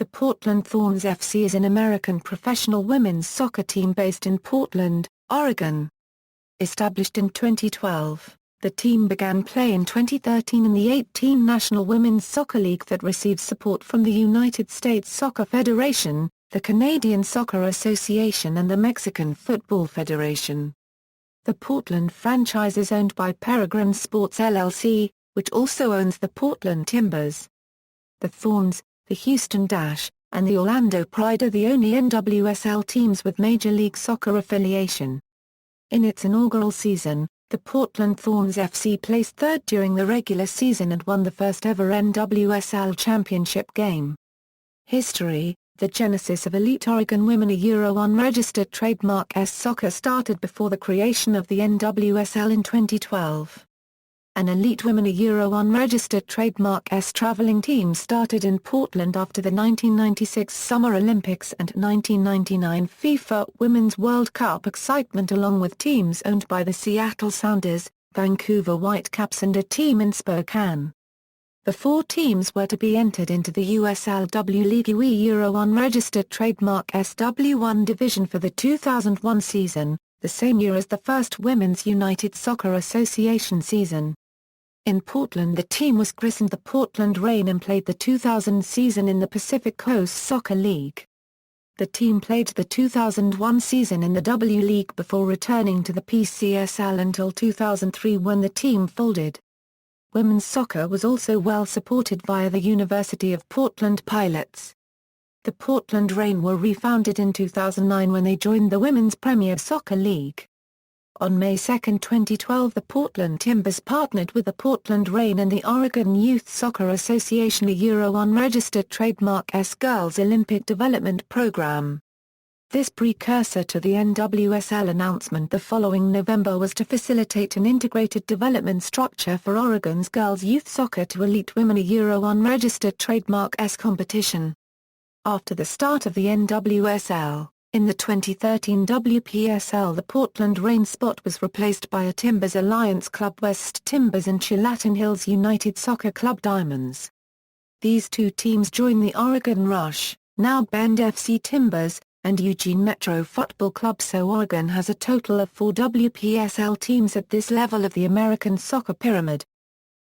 The Portland Thorns FC is an American professional women's soccer team based in Portland, Oregon. Established in 2012, the team began play in 2013 in the 8-team National Women's Soccer League that receives support from the United States Soccer Federation, the Canadian Soccer Association and the Mexican Football Federation. The Portland franchise is owned by Peregrine Sports LLC, which also owns the Portland Timbers. The Thorns, the Houston Dash, and the Orlando Pride are the only NWSL teams with Major League Soccer affiliation. In its inaugural season, the Portland Thorns FC placed third during the regular season and won the first ever NWSL championship game. History: the genesis of Elite Oregon Women Euro unregistered trademark S Soccer started before the creation of the NWSL in 2012. An Elite Women Euro unregistered trademark S traveling team started in Portland after the 1996 Summer Olympics and 1999 FIFA Women's World Cup excitement, along with teams owned by the Seattle Sounders, Vancouver Whitecaps and a team in Spokane. The 4 teams were to be entered into the USLW League UE Euro unregistered trademark SW1 division for the 2001 season, the same year as the first Women's United Soccer Association season. In Portland, the team was christened the Portland Reign and played the 2000 season in the Pacific Coast Soccer League. The team played the 2001 season in the W League before returning to the PCSL until 2003 when the team folded. Women's soccer was also well supported via the University of Portland Pilots. The Portland Reign were refounded in 2009 when they joined the Women's Premier Soccer League. On May 2, 2012, the Portland Timbers partnered with the Portland Reign and the Oregon Youth Soccer Association a Euro unregistered trademark S Girls Olympic Development Program. This precursor to the NWSL announcement the following November was to facilitate an integrated development structure for Oregon's girls' youth soccer to Elite Women a Euro unregistered trademark S competition. After the start of the NWSL, in the 2013 WPSL, the Portland Reign spot was replaced by a Timbers Alliance Club West Timbers and Chilatan Hills United Soccer Club Diamonds. These 2 teams join the Oregon Rush, now Bend FC Timbers, and Eugene Metro Football Club, so Oregon has a total of 4 WPSL teams at this level of the American soccer pyramid.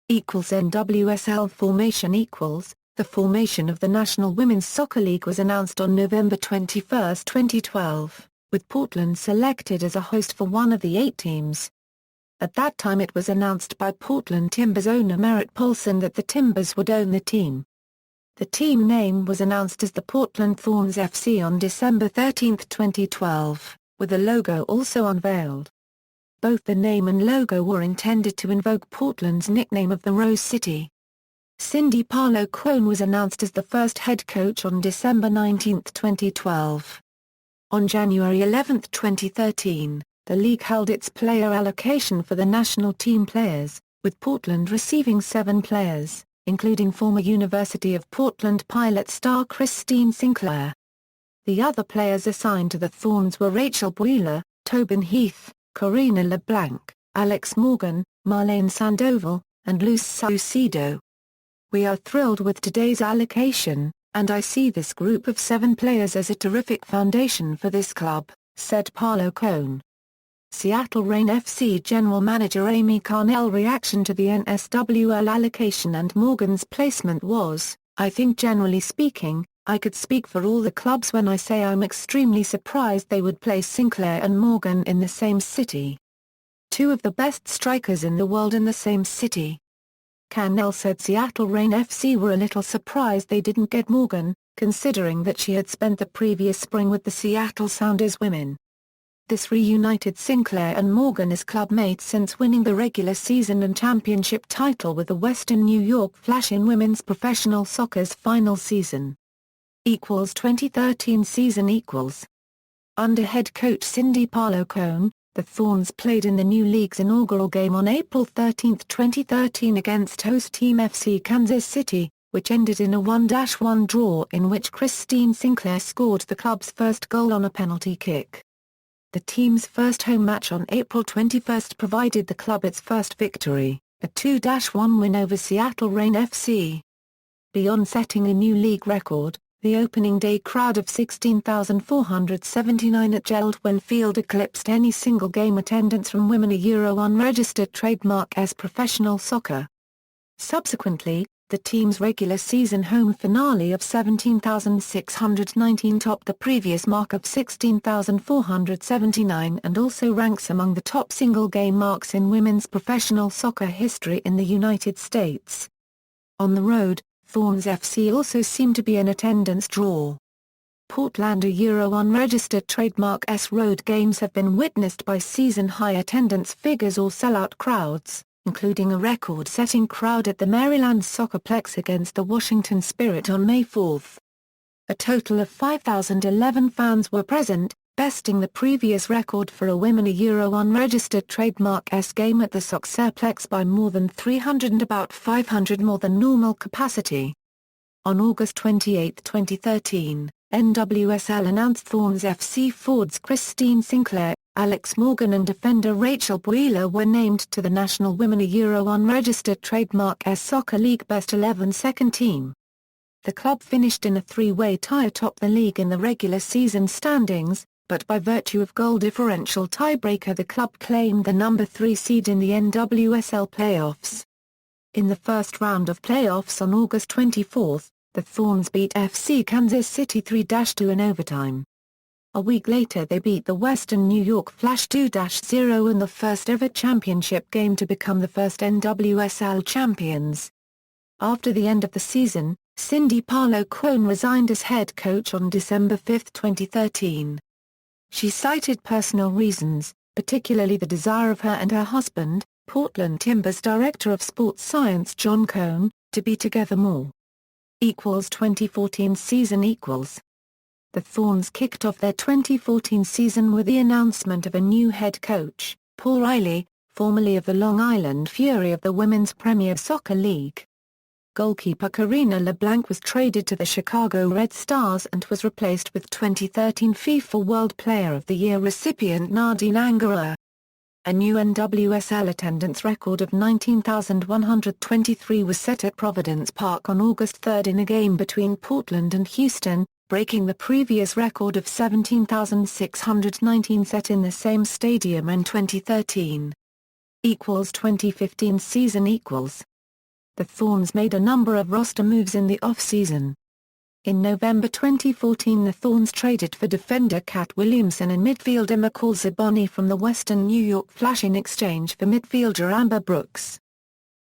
NWSL formation equals. The formation of the National Women's Soccer League was announced on November 21, 2012, with Portland selected as a host for one of the 8 teams. At that time it was announced by Portland Timbers owner Merritt Paulson that the Timbers would own the team. The team name was announced as the Portland Thorns FC on December 13, 2012, with the logo also unveiled. Both the name and logo were intended to invoke Portland's nickname of the Rose City. Cindy Parlow-Crone was announced as the first head coach on December 19, 2012. On January 11, 2013, the league held its player allocation for the national team players, with Portland receiving 7 players, including former University of Portland Pilot star Christine Sinclair. The other players assigned to the Thorns were Rachel Buehler, Tobin Heath, Corina LeBlanc, Alex Morgan, Marlene Sandoval, and Luz Saucedo. We are thrilled with today's allocation, and I see this group of 7 players as a terrific foundation for this club, said Parlow-Crone. Seattle Reign FC General Manager Amy Carnell's reaction to the NSWL allocation and Morgan's placement was, "I think generally speaking, I could speak for all the clubs when I say I'm extremely surprised they would place Sinclair and Morgan in the same city. 2 of the best strikers in the world in the same city." Carnell said Seattle Reign FC were a little surprised they didn't get Morgan, considering that she had spent the previous spring with the Seattle Sounders women. This reunited Sinclair and Morgan as club mates since winning the regular season and championship title with the Western New York Flash in women's professional soccer's final season. 2013 season Under head coach Cindy Parlow-Crone, the Thorns played in the new league's inaugural game on April 13, 2013 against host team FC Kansas City, which ended in a 1-1 draw in which Christine Sinclair scored the club's first goal on a penalty kick. The team's first home match on April 21 provided the club its first victory, a 2-1 win over Seattle Reign FC. Beyond setting a new league record, The opening day crowd of 16,479 at Geldwin Field eclipsed any single game attendance from women a Euro unregistered trademark as professional soccer. Subsequently, the team's regular season home finale of 17,619 topped the previous mark of 16,479 and also ranks among the top single-game marks in women's professional soccer history in the United States. On the road, Thorns FC also seem to be an attendance draw. Portland a Euro unregistered trademark S road games have been witnessed by season-high attendance figures or sellout crowds, including a record-setting crowd at the Maryland Soccerplex against the Washington Spirit on May 4. A total of 5,011 fans were present, besting the previous record for a women a Euro unregistered trademark S game at the Soccerplex by more than 300 and about 500 more than normal capacity. On August 28, 2013, NWSL announced Thorns FC forwards Christine Sinclair, Alex Morgan and defender Rachel Buehler were named to the National Women a Euro unregistered trademark S Soccer League Best 11 second team. The club finished in a three-way tie atop the league in the regular season standings, but by virtue of goal differential tiebreaker the club claimed the number 3 seed in the NWSL playoffs. In the first round of playoffs on August 24, the Thorns beat FC Kansas City 3-2 in overtime. A week later they beat the Western New York Flash 2-0 in the first-ever championship game to become the first NWSL champions. After the end of the season, Cindy Parlow-Quone resigned as head coach on December 5, 2013. She cited personal reasons, particularly the desire of her and her husband, Portland Timbers Director of Sports Science John Cohn, to be together more. 2014 season equals. The Thorns kicked off their 2014 season with the announcement of a new head coach, Paul Riley, formerly of the Long Island Fury of the Women's Premier Soccer League. Goalkeeper Karina LeBlanc was traded to the Chicago Red Stars and was replaced with 2013 FIFA World Player of the Year recipient Nadine Angerer. A new NWSL attendance record of 19,123 was set at Providence Park on August 3 in a game between Portland and Houston, breaking the previous record of 17,619 set in the same stadium in 2013. 2015 season equals. The Thorns made a number of roster moves in the off-season. In November 2014 the Thorns traded for defender Kat Williamson and midfielder McCall Zaboni from the Western New York Flash in exchange for midfielder Amber Brooks.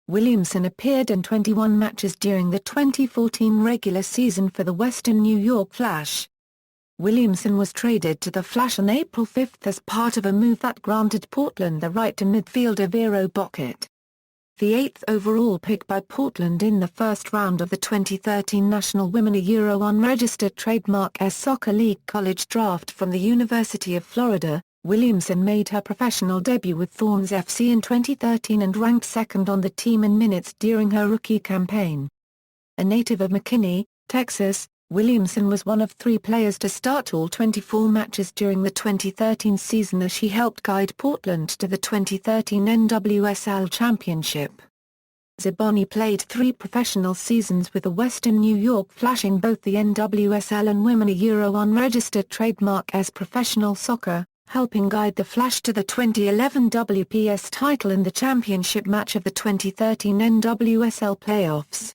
Williamson appeared in 21 matches during the 2014 regular season for the Western New York Flash. Williamson was traded to the Flash on April 5 as part of a move that granted Portland the right to midfielder Vero Bockett. The 8th overall pick by Portland in the first round of the 2013 National Women a Euro unregistered trademark S Soccer League college draft from the University of Florida, Williamson made her professional debut with Thorns FC in 2013 and ranked second on the team in minutes during her rookie campaign. A native of McKinney, Texas, Williamson was one of 3 players to start all 24 matches during the 2013 season as she helped guide Portland to the 2013 NWSL Championship. Zaboni played 3 professional seasons with the Western New York Flash in both the NWSL and Women a Euro unregistered trademark as professional soccer, helping guide the Flash to the 2011 WPS title in the championship match of the 2013 NWSL playoffs.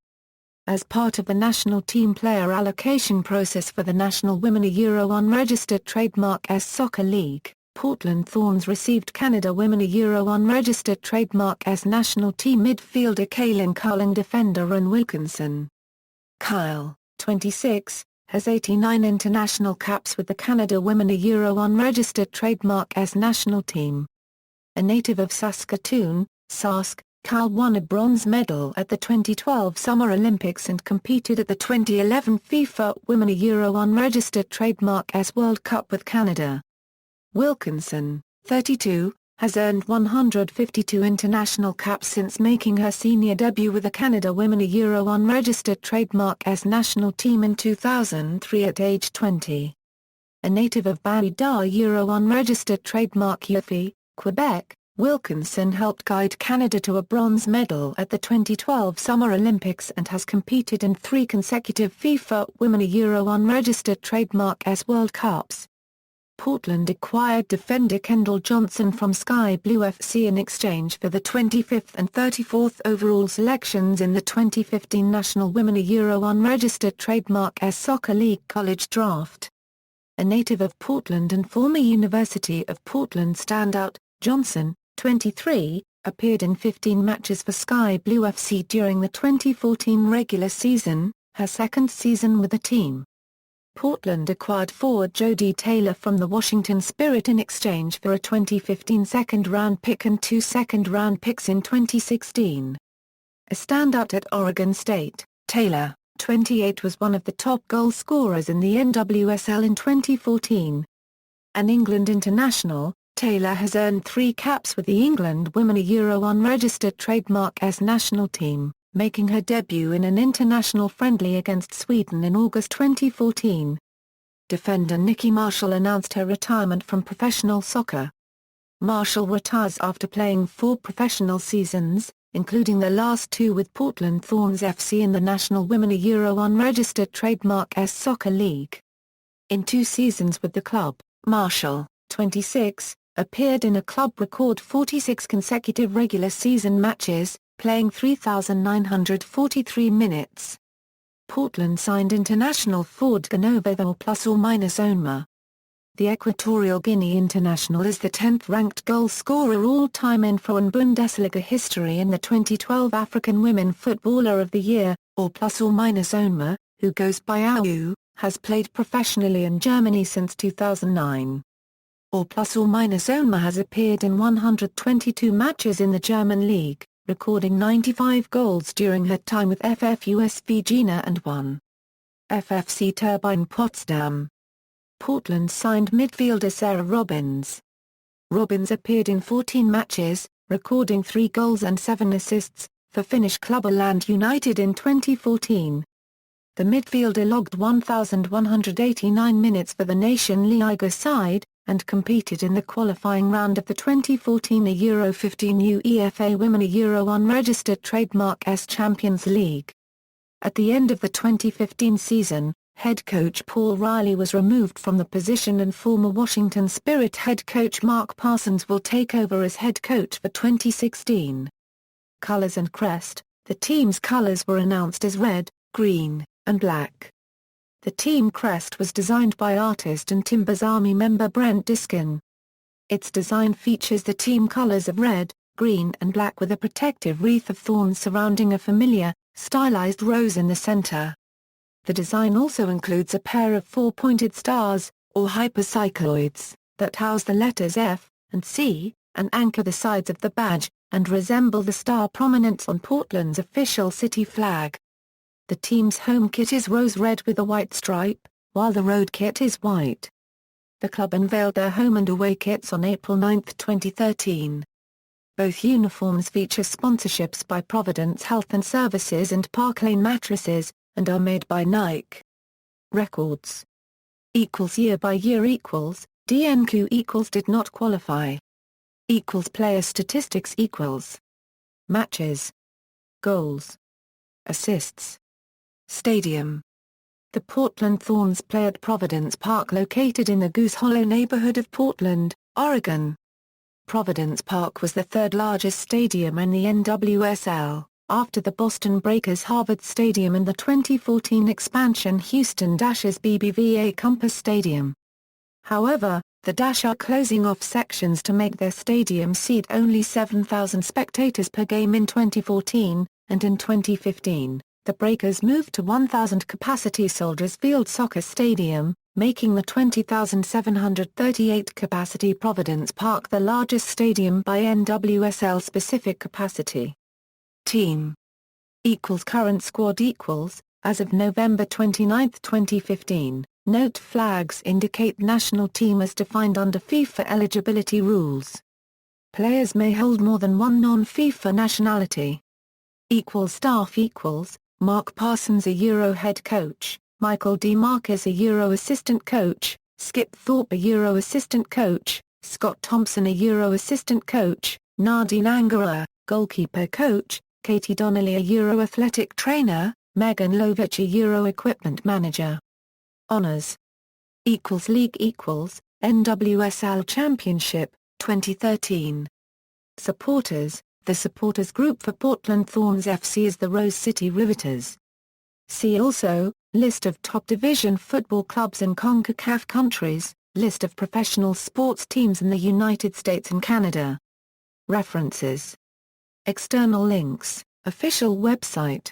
As part of the national team player allocation process for the National Women a Euro unregistered trademark S Soccer League, Portland Thorns received Canada Women a Euro unregistered trademark S national team midfielder Kaylin Kyle and defender Ron Wilkinson. Kyle, 26, has 89 international caps with the Canada Women a Euro unregistered trademark S national team. A native of Saskatoon, Sask, Kyle won a bronze medal at the 2012 Summer Olympics and competed at the 2011 FIFA Women a Euro unregistered trademark S World Cup with Canada. Wilkinson, 32, has earned 152 international caps since making her senior debut with the Canada Women a Euro unregistered trademark S national team in 2003 at age 20. A native of Barrie Euro unregistered trademark Yoffie, Quebec, Wilkinson helped guide Canada to a bronze medal at the 2012 Summer Olympics and has competed in 3 consecutive FIFA Women Euro unregistered trademark S World Cups. Portland acquired defender Kendall Johnson from Sky Blue FC in exchange for the 25th and 34th overall selections in the 2015 National Women Euro unregistered trademark S Soccer League College Draft. A native of Portland and former University of Portland standout, Johnson, 23, appeared in 15 matches for Sky Blue FC during the 2014 regular season, her second season with the team. Portland acquired forward Jodie Taylor from the Washington Spirit in exchange for a 2015 second-round pick and 2 second-round picks in 2016. A standout at Oregon State, Taylor, 28, was one of the top goal scorers in the NWSL in 2014. An England international, Taylor has earned 3 caps with the England Women Euro unregistered trademark S national team, making her debut in an international friendly against Sweden in August 2014. Defender Nikki Marshall announced her retirement from professional soccer. Marshall retires after playing 4 professional seasons, including the last 2 with Portland Thorns FC in the National Women Euro unregistered trademark S Soccer League. In 2 seasons with the club, Marshall, 26, appeared in a club record 46 consecutive regular season matches, playing 3,943 minutes. Portland signed international forward Genovevo +/- The Equatorial Guinea international is the 10th-ranked goal scorer all-time in foreign Bundesliga history and the 2012 African Women Footballer of the Year, or +/- who goes by AU, has played professionally in Germany since 2009. Or +/- has appeared in 122 matches in the German league, recording 95 goals during her time with FFUSV Jena and 1. FFC Turbine Potsdam. Portland signed midfielder Sarah Robbins. Robbins appeared in 14 matches, recording 3 goals and 7 assists, for Finnish club Åland United in 2014. The midfielder logged 1,189 minutes for the Nation Liga side, and competed in the qualifying round of the 2014 Euro 15 UEFA Women Euro unregistered trademark S Champions League. At the end of the 2015 season, head coach Paul Riley was removed from the position and former Washington Spirit head coach Mark Parsons will take over as head coach for 2016. Colors and crest. The team's colors were announced as red, green, and black. The team crest was designed by artist and Timbers Army member Brent Diskin. Its design features the team colors of red, green and black with a protective wreath of thorns surrounding a familiar, stylized rose in the center. The design also includes a pair of 4-pointed stars, or hypercycloids, that house the letters F and C, and anchor the sides of the badge, and resemble the star prominence on Portland's official city flag. The team's home kit is rose red with a white stripe, while the road kit is white. The club unveiled their home and away kits on April 9, 2013. Both uniforms feature sponsorships by Providence Health and Services and Park Lane Mattresses, and are made by Nike. Records. Year by year equals, DNQ equals did not qualify. Equals player statistics equals. Matches. Goals. Assists. Stadium. The Portland Thorns play at Providence Park located in the Goose Hollow neighborhood of Portland, Oregon. Providence Park was the 3rd largest stadium in the NWSL, after the Boston Breakers Harvard Stadium and the 2014 expansion Houston Dashers BBVA Compass Stadium. However, the Dash are closing off sections to make their stadium seat only 7,000 spectators per game in 2014, and in 2015, the Breakers moved to 1,000-capacity Soldiers Field Soccer Stadium, making the 20,738-capacity Providence Park the largest stadium by NWSL-specific capacity. Team. Current squad as of November 29, 2015. Note: flags indicate national team as defined under FIFA eligibility rules. Players may hold more than one non-FIFA nationality. Staff Mark Parsons, a Euro head coach, Michael D. Marcus, a Euro assistant coach, Skip Thorpe, a Euro assistant coach, Scott Thompson, a Euro assistant coach, Nadine Angara, goalkeeper coach, Katie Donnelly a Euro athletic trainer, Megan Lovich a Euro equipment manager. Honours League NWSL Championship, 2013. Supporters The supporters group for Portland Thorns FC is the Rose City Riveters. See also, List of top division football clubs in CONCACAF countries, List of professional sports teams in the United States and Canada. References. External links, official website.